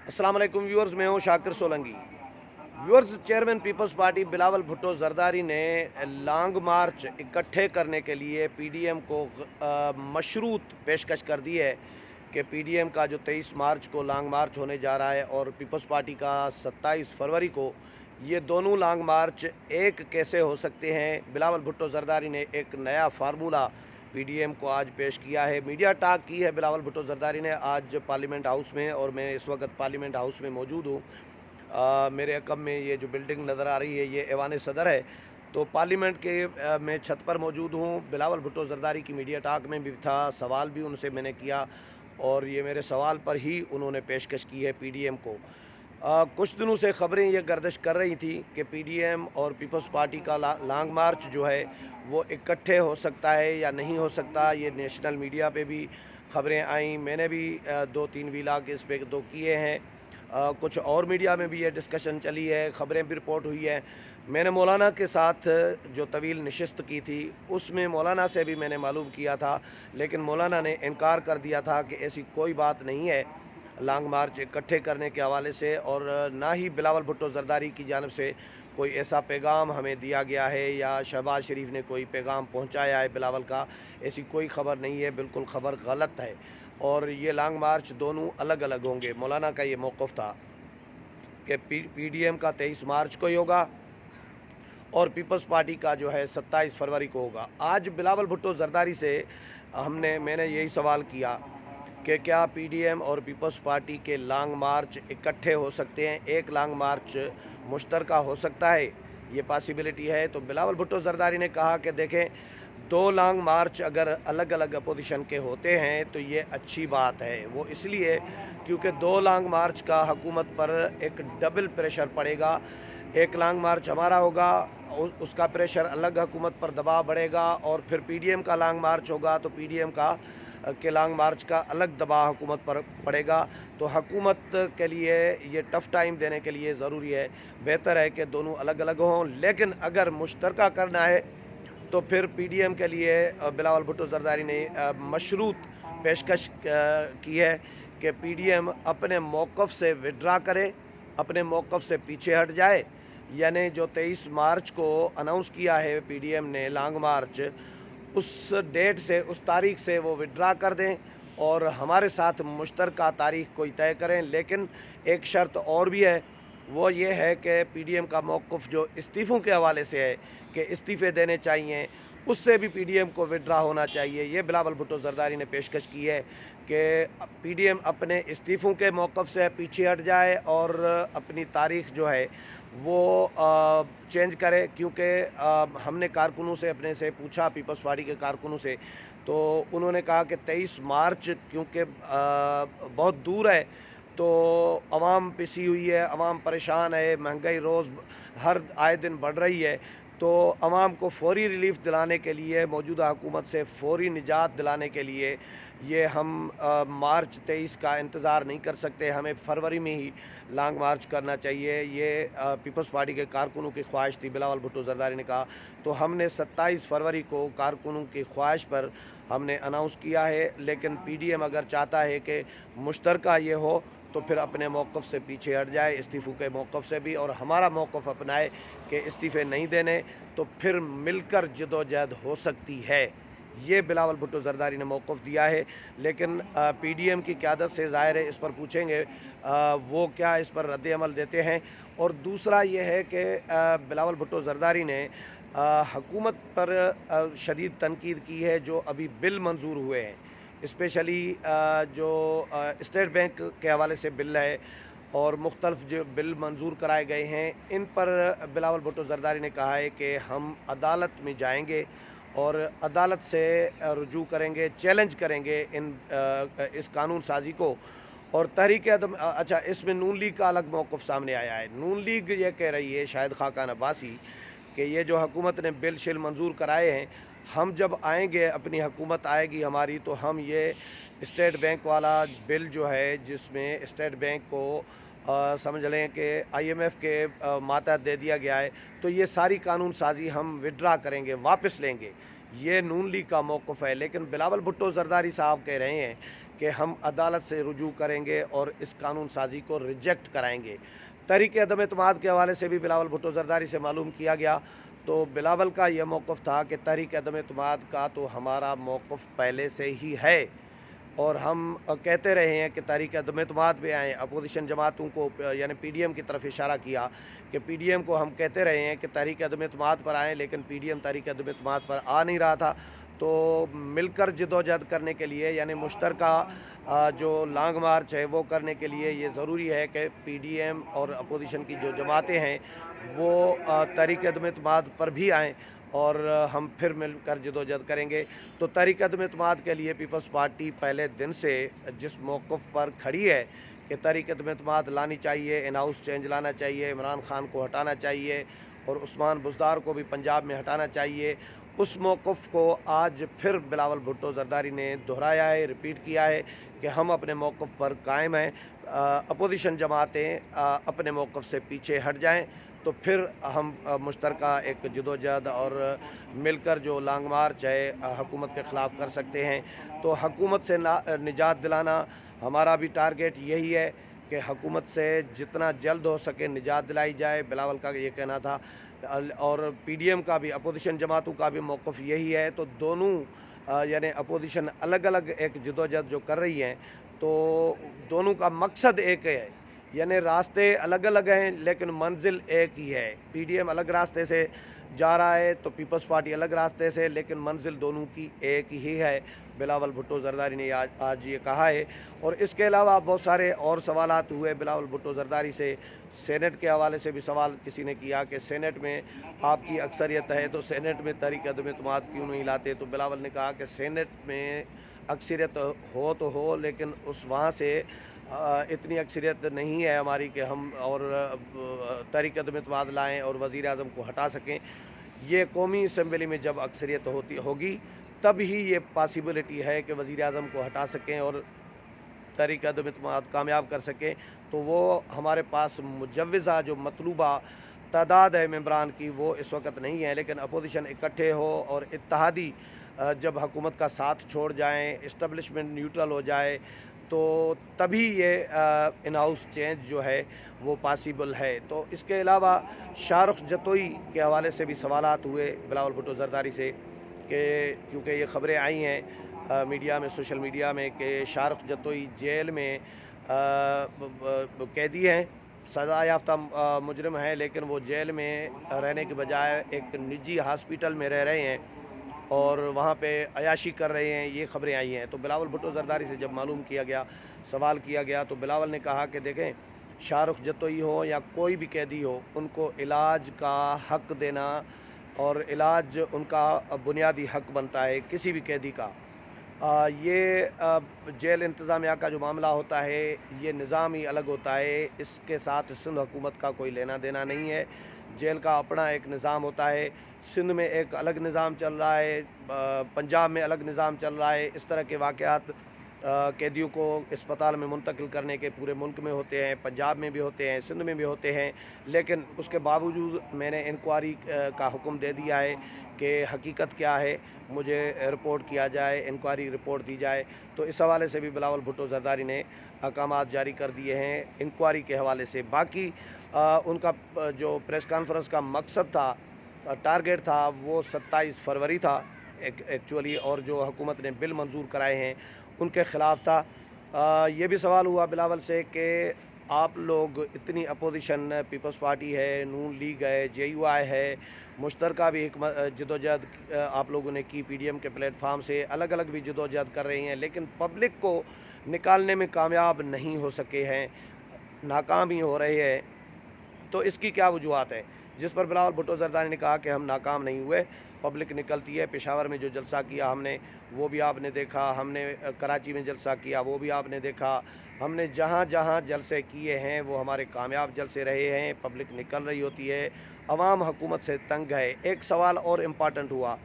अस्सलाम वालेकुम व्यूअर्स, मैं हूँ शाकिर सोलंकी। व्यूअर्स, चेयरमैन पीपल्स पार्टी बिलावल भुट्टो जरदारी ने लॉन्ग मार्च इकट्ठे करने के लिए पीडीएम को मशरूत पेशकश कर दी है कि पीडीएम का जो 23 मार्च को लॉन्ग मार्च होने जा रहा है और पीपल्स पार्टी का 27 फरवरी को, ये दोनों लॉन्ग मार्च एक कैसे हो सकते हैं। बिलावल भुट्टो जरदारी ने एक नया फार्मूला पीडीएम को आज पेश किया है। मीडिया टॉक की है बिलावल भुट्टो जरदारी ने आज पार्लियामेंट हाउस में, और मैं इस वक्त पार्लियामेंट हाउस में मौजूद हूँ। मेरे अकब में ये जो बिल्डिंग नज़र आ रही है ये ऐवान सदर है। तो पार्लियामेंट के मैं छत पर मौजूद हूँ। बिलावल भुट्टो जरदारी की मीडिया टॉक में भी था, सवाल भी उनसे मैंने किया और ये मेरे सवाल पर ही उन्होंने पेशकश की है पीडीएम को। कुछ दिनों से ख़बरें ये गर्दिश कर रही थी कि पीडीएम और पीपल्स पार्टी का लॉन्ग मार्च जो है वो इकट्ठे हो सकता है या नहीं हो सकता। ये नेशनल मीडिया पे भी ख़बरें आईं, मैंने भी 2-3 व्लॉग इस पे दो किए हैं। कुछ और मीडिया में भी ये डिस्कशन चली है, ख़बरें भी रिपोर्ट हुई है। मैंने मौलाना के साथ जो तवील नशिस्त की थी उसमें मौलाना से भी मैंने मालूम किया था, लेकिन मौलाना ने इनकार कर दिया था कि ऐसी कोई बात नहीं है लॉन्ग मार्च इकट्ठे करने के हवाले से, और ना ही बिलावल भुट्टो जरदारी की जानिब से कोई ऐसा पैगाम हमें दिया गया है या शहबाज शरीफ ने कोई पैगाम पहुंचाया है बिलावल का। ऐसी कोई ख़बर नहीं है, बिल्कुल ख़बर गलत है। और ये लॉन्ग मार्च दोनों अलग अलग होंगे। मौलाना का ये मौक़िफ़ था कि पीडीएम का 23 मार्च को ही होगा और पीपल्स पार्टी का जो है 27 फरवरी को होगा। आज बिलावल भुट्टो जरदारी से मैंने यही सवाल किया कि क्या पीडीएम और पीपल्स पार्टी के लॉन्ग मार्च इकट्ठे हो सकते हैं, एक लॉन्ग मार्च मुश्तरका हो सकता है, ये पॉसिबिलिटी है। तो बिलावल भुट्टो जरदारी ने कहा कि देखें, दो लॉन्ग मार्च अगर अलग अलग अपोजिशन के होते हैं तो ये अच्छी बात है। वो इसलिए क्योंकि दो लॉन्ग मार्च का हुकूमत पर एक डबल प्रेशर पड़ेगा। एक लॉन्ग मार्च हमारा होगा, उसका प्रेशर अलग हुकूमत पर दबाव बढ़ेगा, और फिर पीडीएम का लॉन्ग मार्च होगा तो पीडीएम का के लॉन्ग मार्च का अलग दबाव हुकूमत पर पड़ेगा। तो हुकूमत के लिए ये टफ़ टाइम देने के लिए ज़रूरी है, बेहतर है कि दोनों अलग अलग हों। लेकिन अगर मुश्तरका करना है तो फिर पीडीएम के लिए बिलावल भुट्टो जरदारी ने मशरूत पेशकश की है कि पीडीएम अपने मौक़िफ़ से विड्रा करे, अपने मौक़िफ़ से पीछे हट जाए। यानी जो 23 मार्च को अनाउंस किया है पीडीएम ने लॉन्ग मार्च, उस डेट से, उस तारीख़ से वो विड्रा कर दें और हमारे साथ मुश्तरका तारीख़ कोई तय करें। लेकिन एक शर्त और भी है, वो ये है कि पीडीएम का मौक़िफ़ जो इस्तीफ़ों के हवाले से है कि इस्तीफ़े देने चाहिए, उससे भी पीडीएम को विड्रा होना चाहिए। ये बिलावल भुट्टो जरदारी ने पेशकश की है कि पीडीएम अपने इस्तीफ़ों के मौक़िफ़ से पीछे हट जाए और अपनी तारीख़ जो है वो चेंज करे। क्योंकि हमने कारकुनों से अपने से पूछा, पीपल्स पार्टी के कारकुनों से, तो उन्होंने कहा कि 23 मार्च क्योंकि बहुत दूर है तो अवाम पिसी हुई है, अवाम परेशान है, महंगाई रोज़ हर आए दिन बढ़ रही है। तो अवाम को फ़ौरी रिलीफ़ दिलाने के लिए, मौजूदा हुकूमत से फ़ौरी निजात दिलाने के लिए ये हम मार्च 23 का इंतज़ार नहीं कर सकते, हमें फरवरी में ही लॉन्ग मार्च करना चाहिए। ये पीपल्स पार्टी के कारकुनों की ख्वाहिश थी, बिलावल भुट्टो जरदारी ने कहा। तो हमने 27 फरवरी को कारकुनों की ख्वाहिश पर हमने अनाउंस किया है। लेकिन पीडीएम अगर चाहता है कि मुश्तरका ये हो तो फिर अपने मौक़िफ़ से पीछे हट जाए, इस्तीफ़ों के मौक़िफ़ से भी, और हमारा मौक़िफ़ अपनाए कि इस्तीफ़े नहीं देने, तो फिर मिलकर जदोजहद हो सकती है। ये बिलावल भुट्टो जरदारी ने मौक़िफ़ दिया है। लेकिन पीडीएम की क़यादत से ज़ाहिर है इस पर पूछेंगे वो क्या इस पर रद्द-ए-अमल देते हैं। और दूसरा ये है कि बिलावल भुट्टो जरदारी ने हुकूमत पर शदीद तनकीद की है जो अभी बिल मंजूर हुए हैं, स्पेशली जो स्टेट बैंक के हवाले से बिल है और मुख्तलिफ जो बिल मंजूर कराए गए हैं, इन पर बिलावल भुट्टो जरदारी ने कहा है कि हम अदालत में जाएंगे और अदालत से रुजू करेंगे, चैलेंज करेंगे इस कानून साजी को। और तहरीक अदम अच्छा, इसमें नून लीग का अलग मौक़िफ़ सामने आया है। नून लीग ये कह रही है, शायद खाकान अब्बासी, कि ये जो हुकूमत ने बिल शिल मंजूर कराए हैं, हम जब आएंगे, अपनी हुकूमत आएगी हमारी, तो हम ये स्टेट बैंक वाला बिल जो है जिसमें स्टेट बैंक को समझ लें कि आईएमएफ के मातहत दे दिया गया है, तो ये सारी कानून साजी हम विड्रा करेंगे, वापस लेंगे। ये नून लीग का मौक़िफ़ है। लेकिन बिलावल भुट्टो जरदारी साहब कह रहे हैं کہ ہم عدالت سے رجوع کریں گے اور اس قانون سازی کو ریجیکٹ کرائیں گے۔ تحریک عدم اعتماد کے حوالے سے بھی بلاول بھٹو زرداری سے معلوم کیا گیا تو بلاول کا یہ موقف تھا کہ تحریک عدم اعتماد کا تو ہمارا موقف پہلے سے ہی ہے اور ہم کہتے رہے ہیں کہ تحریک عدم اعتماد پہ آئیں۔ اپوزیشن جماعتوں کو یعنی پی ڈی ایم کی طرف اشارہ کیا کہ پی ڈی ایم کو ہم کہتے رہے ہیں کہ تحریک عدم اعتماد پر آئیں، لیکن پی ڈی ایم تحریک عدم اعتماد پر آ نہیں رہا تھا۔ تو مل کر جدوجہد کرنے کے لیے یعنی مشترکہ جو لانگ مارچ ہے وہ کرنے کے لیے یہ ضروری ہے کہ پی ڈی ایم اور اپوزیشن کی جو جماعتیں ہیں وہ تحریک عدم اعتماد پر بھی آئیں اور ہم پھر مل کر جدوجہد کریں گے۔ تو تحریک عدم اعتماد کے لیے پیپلز پارٹی پہلے دن سے جس موقف پر کھڑی ہے کہ تحریک عدم اعتماد لانی چاہیے، ان ہاؤس چینج لانا چاہیے، عمران خان کو ہٹانا چاہیے اور عثمان بزدار کو بھی پنجاب میں ہٹانا چاہیے، اس موقف کو آج پھر بلاول بھٹو زرداری نے دہرایا ہے، ریپیٹ کیا ہے کہ ہم اپنے موقف پر قائم ہیں۔ اپوزیشن جماعتیں اپنے موقف سے پیچھے ہٹ جائیں تو پھر ہم مشترکہ ایک جدوجہد اور مل کر جو لانگ مارچ ہے حکومت کے خلاف کر سکتے ہیں۔ تو حکومت سے نجات دلانا ہمارا بھی ٹارگیٹ یہی ہے کہ حکومت سے جتنا جلد ہو سکے نجات دلائی جائے، بلاول کا یہ کہنا تھا، اور پی ڈی ایم کا بھی، اپوزیشن جماعتوں کا بھی موقف یہی ہے۔ تو دونوں یعنی اپوزیشن الگ الگ ایک جدوجہد جو کر رہی ہیں تو دونوں کا مقصد ایک ہے، یعنی راستے الگ الگ ہیں لیکن منزل ایک ہی ہے۔ پی ڈی ایم الگ راستے سے جا رہا ہے تو پیپلز پارٹی الگ راستے سے، لیکن منزل دونوں کی ایک ہی ہے۔ بلاول بھٹو زرداری نے آج یہ کہا ہے۔ اور اس کے علاوہ بہت سارے اور سوالات ہوئے بلاول بھٹو زرداری سے۔ سینٹ کے حوالے سے بھی سوال کسی نے کیا کہ سینٹ میں آپ کی اکثریت ہے تو سینٹ میں تحریک عدم اعتماد کیوں نہیں لاتے؟ تو بلاول نے کہا کہ سینٹ میں اکثریت ہو تو ہو، لیکن وہاں سے اتنی اکثریت نہیں ہے ہماری کہ ہم اور تحریک عدم اعتماد لائیں اور وزیر اعظم کو ہٹا سکیں۔ یہ قومی اسمبلی میں جب اکثریت ہوگی تب ہی یہ پاسیبلٹی ہے کہ وزیر اعظم کو ہٹا سکیں اور تحریک عدم اعتماد کامیاب کر سکیں۔ تو وہ ہمارے پاس مجوزہ جو مطلوبہ تعداد ہے ممبران کی وہ اس وقت نہیں ہے، لیکن اپوزیشن اکٹھے ہو اور اتحادی جب حکومت کا ساتھ چھوڑ جائیں، اسٹیبلشمنٹ نیوٹرل ہو جائے تو تبھی یہ ان ہاؤس چینج جو ہے وہ پاسیبل ہے۔ تو اس کے علاوہ شاہ رخ جتوئی کے حوالے سے بھی سوالات ہوئے بلاول بھٹو زرداری سے کہ کیونکہ یہ خبریں آئی ہیں میڈیا میں، سوشل میڈیا میں، کہ شاہ رخ جتوئی جیل میں قیدی ہیں، سزا یافتہ مجرم ہیں، لیکن وہ جیل میں رہنے کے بجائے ایک نجی ہاسپیٹل میں رہ رہے ہیں اور وہاں پہ عیاشی کر رہے ہیں، یہ خبریں آئی ہیں۔ تو بلاول بھٹو زرداری سے جب معلوم کیا گیا، سوال کیا گیا تو بلاول نے کہا کہ دیکھیں شاہ رخ جتوئی ہو یا کوئی بھی قیدی ہو، ان کو علاج کا حق دینا اور علاج ان کا بنیادی حق بنتا ہے کسی بھی قیدی کا۔ یہ جیل انتظامیہ کا جو معاملہ ہوتا ہے یہ نظام ہی الگ ہوتا ہے، اس کے ساتھ سندھ حکومت کا کوئی لینا دینا نہیں ہے۔ جیل کا اپنا ایک نظام ہوتا ہے، سندھ میں ایک الگ نظام چل رہا ہے، پنجاب میں الگ نظام چل رہا ہے۔ اس طرح کے واقعات قیدیوں کو اسپتال میں منتقل کرنے کے پورے ملک میں ہوتے ہیں، پنجاب میں بھی ہوتے ہیں، سندھ میں بھی ہوتے ہیں، لیکن اس کے باوجود میں نے انکوائری کا حکم دے دیا ہے کہ حقیقت کیا ہے مجھے رپورٹ کیا جائے، انکوائری رپورٹ دی جائے۔ تو اس حوالے سے بھی بلاول بھٹو زرداری نے احکامات جاری کر دیے ہیں انکوائری کے حوالے سے۔ باقی ان کا جو پریس کانفرنس کا مقصد تھا، ٹارگیٹ تھا، وہ 27 فروری تھا ایکچولی، اور جو حکومت نے بل منظور کرائے ہیں ان کے خلاف تھا۔ یہ بھی سوال ہوا بلاول سے کہ آپ لوگ اتنی اپوزیشن، پیپلز پارٹی ہے، نون لیگ ہے، جے یو آئی ہے، مشترکہ بھی جدوجہد آپ لوگوں نے کی، پی ڈی ایم کے پلیٹ فارم سے الگ الگ بھی جدوجہد کر رہی ہیں، لیکن پبلک کو نکالنے میں کامیاب نہیں ہو سکے ہیں، ناکام ہی ہو رہے ہیں۔ تو اس کی کیا وجوہات ہیں؟ جس پر بلاول بھٹو زرداری نے کہا کہ ہم ناکام نہیں ہوئے، پبلک نکلتی ہے۔ پشاور میں جو جلسہ کیا ہم نے وہ بھی آپ نے دیکھا، ہم نے کراچی میں جلسہ کیا وہ بھی آپ نے دیکھا، ہم نے جہاں جہاں جلسے کیے ہیں وہ ہمارے کامیاب جلسے رہے ہیں، پبلک نکل رہی ہوتی ہے، عوام حکومت سے تنگ ہے۔ ایک سوال اور امپارٹنٹ ہوا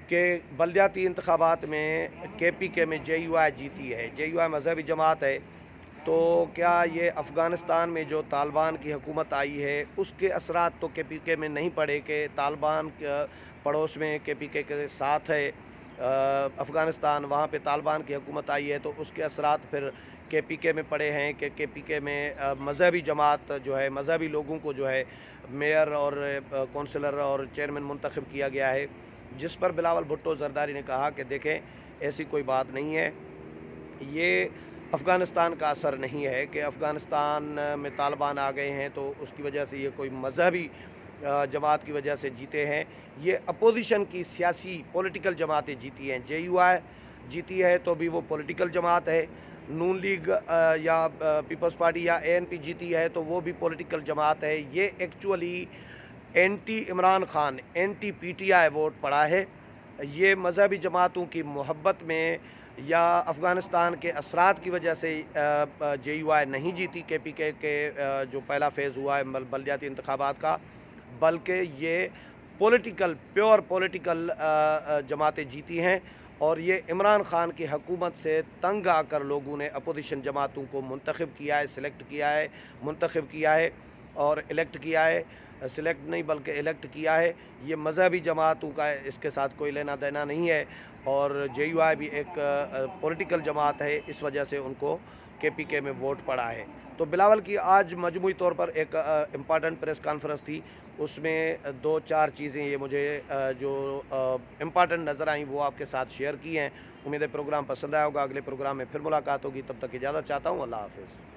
کہ بلدیاتی انتخابات میں کے پی کے میں جے یو آئی جیتی ہے، جے یو آئی مذہبی جماعت ہے، تو کیا یہ افغانستان میں جو طالبان کی حکومت آئی ہے اس کے اثرات تو کے پی کے میں نہیں پڑے کہ طالبان پڑوس میں کے پی کے ساتھ ہے अफ़गानिस्तान वहाँ पे तालिबान की हुकूमत आई है, तो उसके असरात फिर KPK में पड़े हैं कि KPK में मज़हबी जमात जो है, मज़हबी लोगों को जो है मेयर और कौंसलर और चेयरमैन मुंतखब किया गया है, जिस पर बिलावल भुट्टो ज़रदारी ने कहा कि देखें ऐसी कोई बात नहीं है, ये अफ़गानिस्तान का असर नहीं है कि अफ़गानिस्तान में तालिबान आ गए हैं तो उसकी वजह से ये कोई मज़हबी जमात की वजह से जीते हैं। ये अपोजिशन की सियासी पॉलिटिकल जमातें जीती हैं। JUI जीती है तो भी वो पॉलिटिकल जमात है। नून लीग या पीपल्स पार्टी या ANP जीती है तो वो भी पॉलिटिकल जमात है। ये actually anti Imran Khan, anti PTI vote पड़ा है। ये मज़हबी जमातों की मोहब्बत में या अफ़गानिस्तान के असरात की वजह से JUI नहीं जीती KPK के जो पहला फ़ेज़ हुआ है बलदियाती इंतखाबात का, बल्कि ये पॉलिटिकल, प्योर पॉलिटिकल जमातें जीती हैं। और ये इमरान खान की हुकूमत से तंग आकर लोगों ने अपोजिशन जमातों को मुंतखब किया है, सिलेक्ट किया है, मुंतखब किया है और इलेक्ट किया है। सिलेक्ट नहीं बल्कि इलेक्ट किया है। ये मज़हबी जमातों का इसके साथ कोई लेना देना नहीं है और JUI भी एक पॉलिटिकल जमात है, इस वजह से उनको KPK में वोट पड़ा है। तो बिलावल की आज मजमूई तौर पर एक इम्पॉर्टेंट प्रेस कॉन्फ्रेंस थी, उसमें 2-4 चीज़ें ये मुझे जो इम्पॉर्टेंट नज़र आईं वो आपके साथ शेयर की हैं। उम्मीद है प्रोग्राम पसंद आया होगा। अगले प्रोग्राम में फिर मुलाकात होगी, तब तक इजाज़त चाहता हूँ। अल्लाह हाफ़िज़।